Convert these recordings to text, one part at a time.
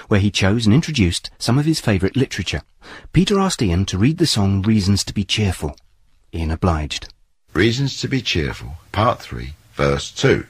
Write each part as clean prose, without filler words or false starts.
where he chose and introduced some of his favourite literature. Peter asked Ian to read the song Reasons to be Cheerful. Ian obliged. Reasons to be Cheerful, Part 3, Verse 2.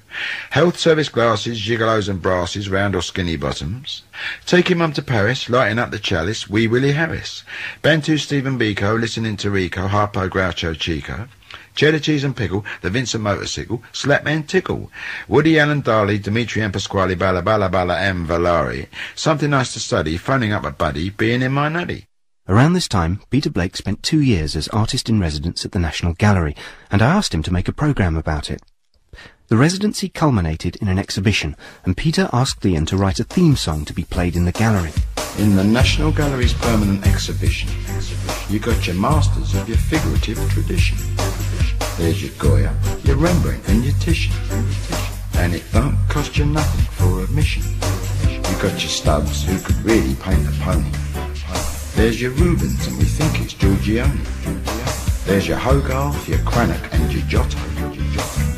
Health service glasses, gigolos and brasses, round or skinny bottoms. Taking mum to Paris, lighting up the chalice, Wee Willie Harris. Bantu Stephen Biko, listening to Rico, Harpo Groucho Chico. Cheddar cheese and pickle, the Vincent motorcycle, Slapman Tickle. Woody Allen Darley, Dimitri and Pasquale, Bala Bala Bala and Valari. Something nice to study, phoning up a buddy, being in my nutty. Around this time, Peter Blake spent 2 years as artist-in-residence at the National Gallery, and I asked him to make a programme about it. The residency culminated in an exhibition, and Peter asked Ian to write a theme song to be played in the gallery. In the National Gallery's permanent exhibition, you got your masters of your figurative tradition. There's your Goya, your Rembrandt and your Titian. And it don't cost you nothing for admission. You got your Stubbs who could really paint a pony. There's your Rubens and we think it's Giorgione. There's your Hogarth, your Cranach and your Giotto.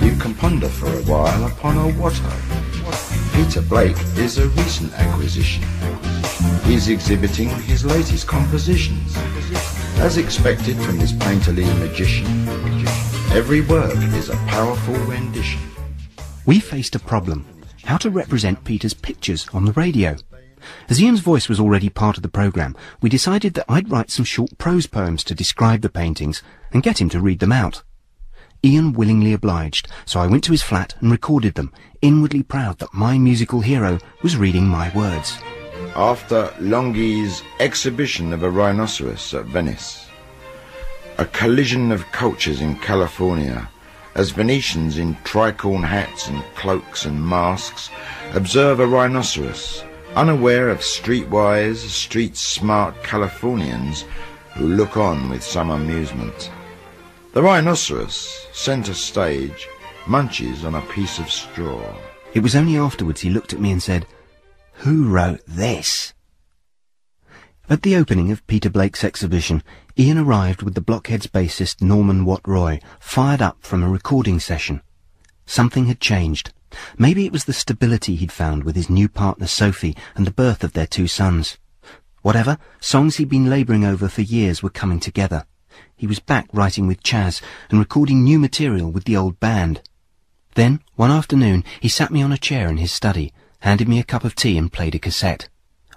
You can ponder for a while upon a Watto. Peter Blake is a recent acquisition. He's exhibiting his latest compositions. As expected from this painterly magician, every work is a powerful rendition. We faced a problem: how to represent Peter's pictures on the radio. As Ian's voice was already part of the programme, we decided that I'd write some short prose poems to describe the paintings and get him to read them out. Ian willingly obliged, so I went to his flat and recorded them, inwardly proud that my musical hero was reading my words. After Longhi's exhibition of a rhinoceros at Venice, a collision of cultures in California, as Venetians in tricorn hats and cloaks and masks observe a rhinoceros, unaware of streetwise, street-smart Californians who look on with some amusement. The rhinoceros, centre stage, munches on a piece of straw. It was only afterwards he looked at me and said, "Who wrote this?" At the opening of Peter Blake's exhibition, Ian arrived with the Blockheads bassist Norman Watt Roy, fired up from a recording session. Something had changed. Maybe it was the stability he'd found with his new partner Sophie and the birth of their 2 sons. Whatever, songs he'd been labouring over for years were coming together. He was back writing with Chaz and recording new material with the old band. Then, one afternoon, he sat me on a chair in his study, handed me a cup of tea and played a cassette.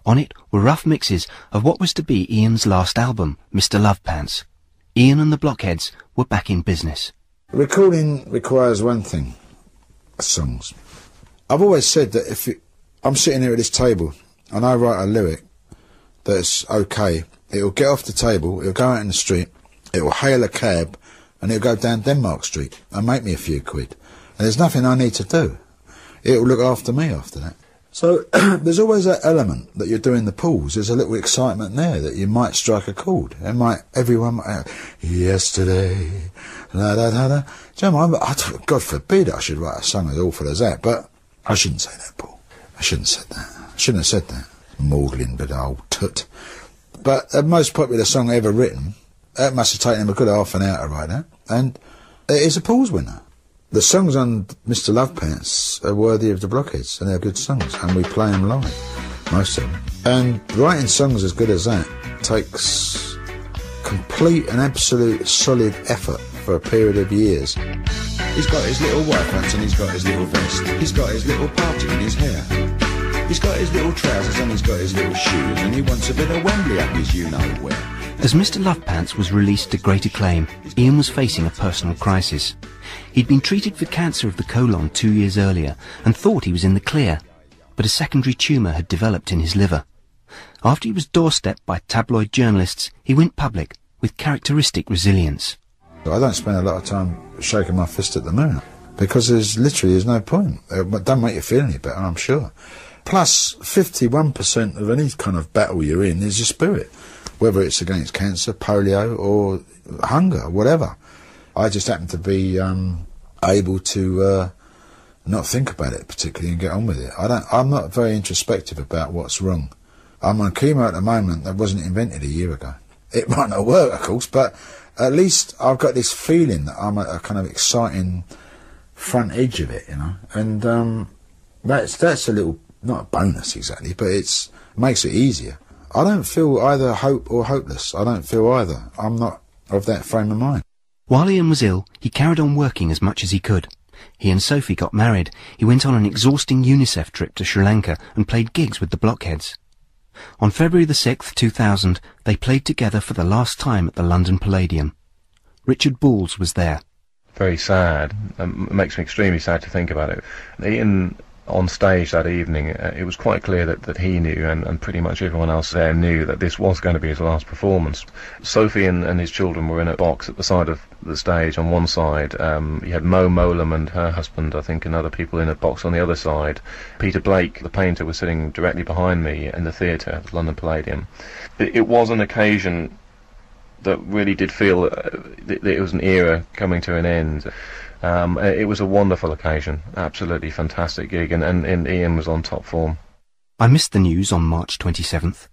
On it were rough mixes of what was to be Ian's last album, Mr. Lovepants. Ian and the Blockheads were back in business. Recording requires one thing: songs. I've always said that if I'm sitting here at this table and I write a lyric that's okay, it'll get off the table, it'll go out in the street, it'll hail a cab, and it'll go down Denmark Street and make me a few quid. And there's nothing I need to do. It'll look after me after that. So there's always that element that you're doing the pulls. There's a little excitement there that you might strike a chord. Everyone might, yesterday, la da da da. Do you know, God forbid I should write a song as awful as that, but I shouldn't say that, Paul. I shouldn't have said that. I shouldn't have said that. Maudlin, but old tut. But the most popular song ever written, that must have taken him a good half an hour to write that, and it is a pulls winner. The songs on Mr. Lovepants are worthy of the Blockheads, and they're good songs, and we play them live, most of them. And writing songs as good as that takes complete and absolute solid effort for a period of years. He's got his little white pants and he's got his little vest. He's got his little party in his hair. He's got his little trousers and he's got his little shoes, and he wants a bit of Wembley up his you-know-where. As Mr. Lovepants was released to great acclaim, Ian was facing a personal crisis. He'd been treated for cancer of the colon 2 years earlier and thought he was in the clear, but a secondary tumour had developed in his liver. After he was doorstepped by tabloid journalists, he went public with characteristic resilience. I don't spend a lot of time shaking my fist at the moon, because there's no point. It don't make you feel any better, I'm sure. Plus, 51% of any kind of battle you're in is your spirit, whether it's against cancer, polio, or hunger, whatever. I just happen to be able to not think about it particularly and get on with it. I'm not very introspective about what's wrong. I'm on chemo at the moment that wasn't invented a year ago. It might not work, of course, but at least I've got this feeling that I'm at a kind of exciting front edge of it, you know. And that's a little, not a bonus exactly, but it's It makes it easier. I don't feel either hope or hopeless. I don't feel either. I'm not of that frame of mind. While Ian was ill, he carried on working as much as he could. He and Sophie got married. He went on an exhausting UNICEF trip to Sri Lanka and played gigs with the Blockheads. On February the 6th, 2000, they played together for the last time at the London Palladium. Richard Balls was there. Very sad. It makes me extremely sad to think about it. Ian, on stage that evening, it was quite clear that he knew, and pretty much everyone else there knew, that this was going to be his last performance. Sophie and his children were in a box at the side of the stage on one side. You had Mo Molam and her husband, I think, and other people in a box on the other side. Peter Blake, the painter, was sitting directly behind me in the theatre at the London Palladium. It was an occasion that really did feel that it was an era coming to an end. It was a wonderful occasion, absolutely fantastic gig, and Ian was on top form. I missed the news on March 27th,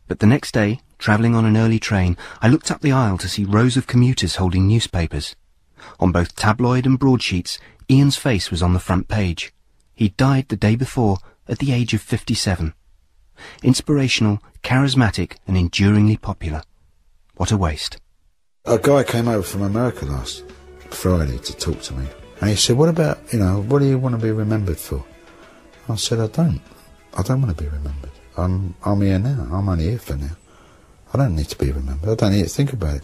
but the next day, travelling on an early train, I looked up the aisle to see rows of commuters holding newspapers. On both tabloid and broadsheets, Ian's face was on the front page. He died the day before, at the age of 57. Inspirational, charismatic, and enduringly popular. What a waste. A guy came over from America last Friday to talk to me, and he said, what about, what do you want to be remembered for? I said, I don't want to be remembered. I'm here now. I'm only here for now. I don't need to be remembered. I don't need to think about it.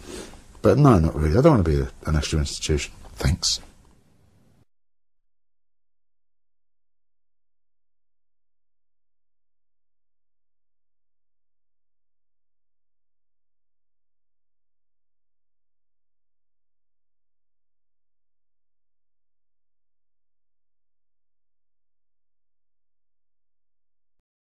But no, not really. I don't want to be an extra institution. Thanks.